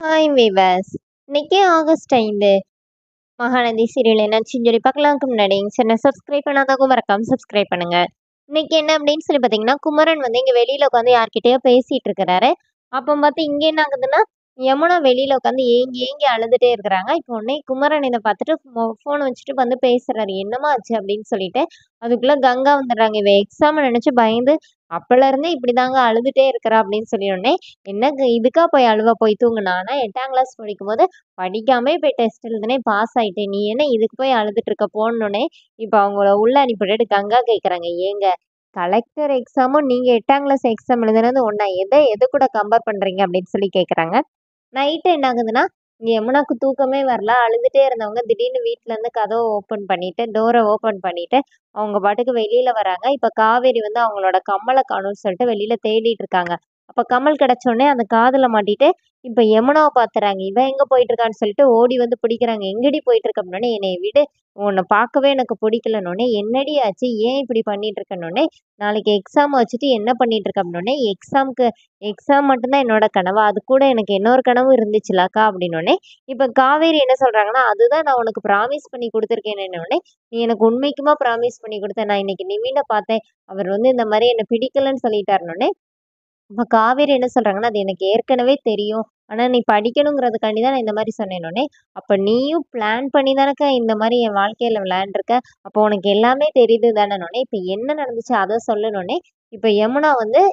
Hi viewers. இன்னைக்கு August 5 Mahanadhi serial என்னாச்சுன்னு சொல்லி பார்க்கலாம்க்கு முன்னாடி சேனல் சப்ஸ்கிரைப் பண்ணாதவங்க மறக்காம சப்ஸ்கிரைப் பண்ணுங்க. இன்னைக்கு என்ன அப்படின்னு சொல்லி பார்த்தீங்கன்னா, குமரன் வந்து இங்க வெளியில உட்காந்து யார்கிட்டயோ பேசிட்டு இருக்கிறாரு. அப்போ பார்த்து இங்க என்ன ஆகுதுன்னா, யமுனா வெளியில உட்காந்து ஏங்கி ஏங்கி அழுதுட்டே இருக்கிறாங்க. இப்போ உடனே குமரன் இதை பார்த்துட்டு ஃபோன் வச்சுட்டு வந்து பேசுறாரு. என்னம்மா ஆச்சு அப்படின்னு சொல்லிட்டு. அதுக்குள்ள கங்கா வந்துடுறாங்க. இவ எக்ஸாம் நினைச்சு பயந்து அப்பல இருந்தே இப்படிதாங்க அழுதுட்டே இருக்கிறா அப்படின்னு சொல்லி உடனே, என்ன இதுக்கா போய் அழுவ போய் தூங்குனானா 8ஆம் கிளாஸ் படிக்கும்போது படிக்காம போய் டெஸ்ட் எழுதுனே பாஸ் ஆயிட்டேன். நீ என்ன இதுக்கு போய் அழுதுட்டு இருக்க போனோடனே, இப்ப அவங்கள உள்ள அனுப்பிவிட்டுட்டு கங்கா கேட்கறாங்க. ஏங்க கலெக்டர் எக்ஸாமும் நீங்க 8ஆம் கிளாஸ் எக்ஸாம் எழுதுனது ஒண்ணா? எது கூட கம்பேர் பண்றீங்க அப்படின்னு சொல்லி கேட்கறாங்க. நைட்டு என்ன ஆகுதுன்னா, இங்க யமுனாக்கு தூக்கமே வரல. அழுதுட்டே இருந்தவங்க திடீர்னு வீட்ல இருந்து கதவ ஓப்பன் பண்ணிட்டு, டோர ஓப்பன் பண்ணிட்டு, அவங்க பாட்டுக்கு வெளியில வராங்க. இப்ப காவேரி வந்து அவங்களோட கம்மல காணோம்னு சொல்லிட்டு வெளியில தேடிட்டு இருக்காங்க. அப்ப கம்மல் கிடைச்ச உடனே அந்த காதுல மாட்டிட்டு, இப்ப யமுனாவ பாத்துறாங்க. இவ எங்க போயிட்டு இருக்கான்னு சொல்லிட்டு ஓடி வந்து பிடிக்கிறாங்க. எங்கடி போயிட்டு இருக்க அப்படின்னோனே, என்னைய விடு. உன்னை பார்க்கவே எனக்கு பிடிக்கலன்னோனே, என்னடி ஆச்சு? ஏன் இப்படி பண்ணிட்டு இருக்கன்னோனே, நாளைக்கு எக்ஸாம் வச்சுட்டு என்ன பண்ணிட்டு இருக்க அப்படின்னோனே, எக்ஸாம் மட்டும்தான் என்னோட கனவா? அது கூட எனக்கு இன்னொரு கனவு இருந்துச்சுலக்கா அப்படின்னோடனே, இப்ப காவேரி என்ன சொல்றாங்கன்னா, அதுதான் நான் உனக்கு ப்ராமிஸ் பண்ணி குடுத்துருக்கேன்னோனே, நீ எனக்கு உண்மைக்குமா ப்ராமிஸ் பண்ணி குடுத்த? நான் இன்னைக்கு நிவின பார்த்தேன். அவர் வந்து இந்த மாரி என்ன பிடிக்கலன்னு சொல்லிட்டாருன்னோனே, அப்ப காவேரி என்ன சொல்றாங்கன்னா, அது எனக்கு ஏற்கனவே தெரியும். ஆனா நீ படிக்கணுங்கிறதுக்காண்டி தான் நான் இந்த மாரி சொன்னேன்னோனே, அப்ப நீயும் பிளான் பண்ணி தானக்கா இந்த மாரி என் வாழ்க்கையில விளையாண்டுருக்க. அப்போ உனக்கு எல்லாமே தெரியுது தானேன்னோனே, இப்ப என்ன நடந்துச்சு அத சொல்லுனோனே, இப்ப யமுனா வந்து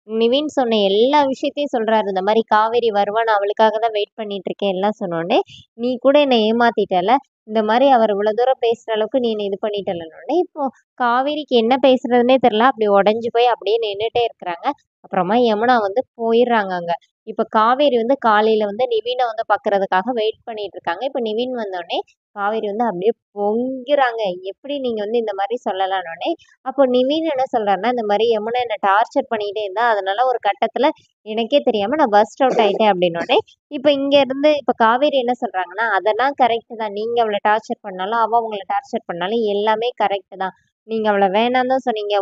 நிவின் சொன்ன எல்லா விஷயத்தையும் சொல்றாரு. இந்த மாரி காவேரி வருவா, நான் அவளுக்காக தான் வெயிட் பண்ணிட்டு இருக்கேன் எல்லாம் சொன்னோனே, நீ கூட என்ன ஏமாத்திட்டல்ல. இந்த மாரி அவர் இவ்வளவு தூரம் பேசுற அளவுக்கு நீ என்ன இது பண்ணிட்டல்லன்னோனே, இப்போ காவேரிக்கு என்ன பேசுறதுன்னே தெரியல. அப்படி உடைஞ்சு போய் அப்படியே நின்னுட்டே இருக்கிறாங்க. அப்புறமா யமுனா வந்து போயிடுறாங்க அங்க. இப்ப காவேரி வந்து காலையில வந்து நிவின வந்து பாக்குறதுக்காக வெயிட் பண்ணிட்டு இருக்காங்க. இப்ப நிவின் வந்தோடனே காவேரி வந்து அப்படியே பொங்கிறாங்க. எப்படி நீங்க வந்து இந்த மாரி சொல்லலாம்னோனே, அப்போ நிவின் என்ன சொல்றாருன்னா, இந்த மாரி யமுனா என்ன டார்ச்சர் பண்ணிட்டே இருந்தா, அதனால ஒரு கட்டத்துல எனக்கே தெரியாம நான் பர்ஸ்ட் அவுட் ஆயிட்டேன் அப்படின்னோனே, இப்ப இங்க இருந்து இப்ப காவேரி என்ன சொல்றாங்கன்னா, அதெல்லாம் கரெக்ட் தான். நீங்க அவள டார்ச்சர் பண்ணாலும், அவ உங்கள டார்ச்சர் பண்ணாலும் எல்லாமே கரெக்ட் தான். நீங்க அவள வேணான்னு தான் சொன்னீங்க.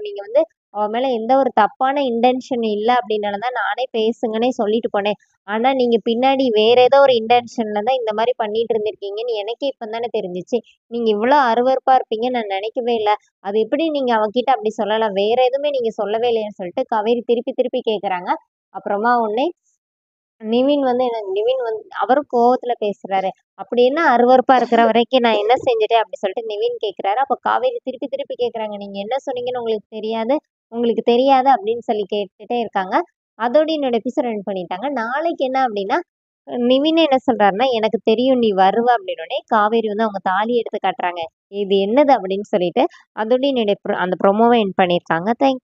நீங்க வந்து அவ மேல எந்த ஒரு தப்பான இன்டென்ஷன் இல்ல அப்படின்னால தான் நானே பேசுங்கன்னே சொல்லிட்டு போனேன். ஆனா நீங்க பின்னாடி வேற ஏதோ ஒரு இன்டென்ஷன்ல தான் இந்த மாரி பண்ணிட்டு இருந்திருக்கீங்கன்னு எனக்கே இப்ப தானே தெரிஞ்சுச்சு. நீங்க இவ்ளோ அருவருப்பா இருப்பீங்கன்னு நான் நினைக்கவே இல்ல. அது எப்படி நீங்க அவகிட்ட அப்படி சொல்லலாம்? வேற எதுவுமே நீங்க சொல்லவே இல்லையேன்னு சொல்லிட்டு காவேரி திருப்பி திருப்பி கேட்கறாங்க. அப்புறமா உடனே நிவின் வந்து அவரும் கோவத்துல பேசுறாரு. அப்படி என்ன அருவருப்பா இருக்கிற வரைக்கும் நான் என்ன செஞ்சுட்டேன் அப்படி சொல்லிட்டு நிவின் கேட்கிறாரு. அப்ப காவேரி திருப்பி திருப்பி கேட்கறாங்க. நீங்க என்ன சொன்னீங்கன்னு உங்களுக்கு தெரியாது அப்படின்னு சொல்லி கேட்டுட்டே இருக்காங்க. அதோட என்னோட எபிசோட் ரன் பண்ணிட்டாங்க. நாளைக்கு என்ன அப்படின்னா, நிவின் என்ன சொல்றாருன்னா, எனக்கு தெரியும் நீ வருவ அப்படின்னோடனே காவேரி வந்து அவங்க தாலி எடுத்து காட்டுறாங்க. இது என்னது அப்படின்னு சொல்லிட்டு, அதோட என்னுடைய அந்த ப்ரொமோவை எண்ட் பண்ணியிருக்காங்க. தேங்க்ஸ்.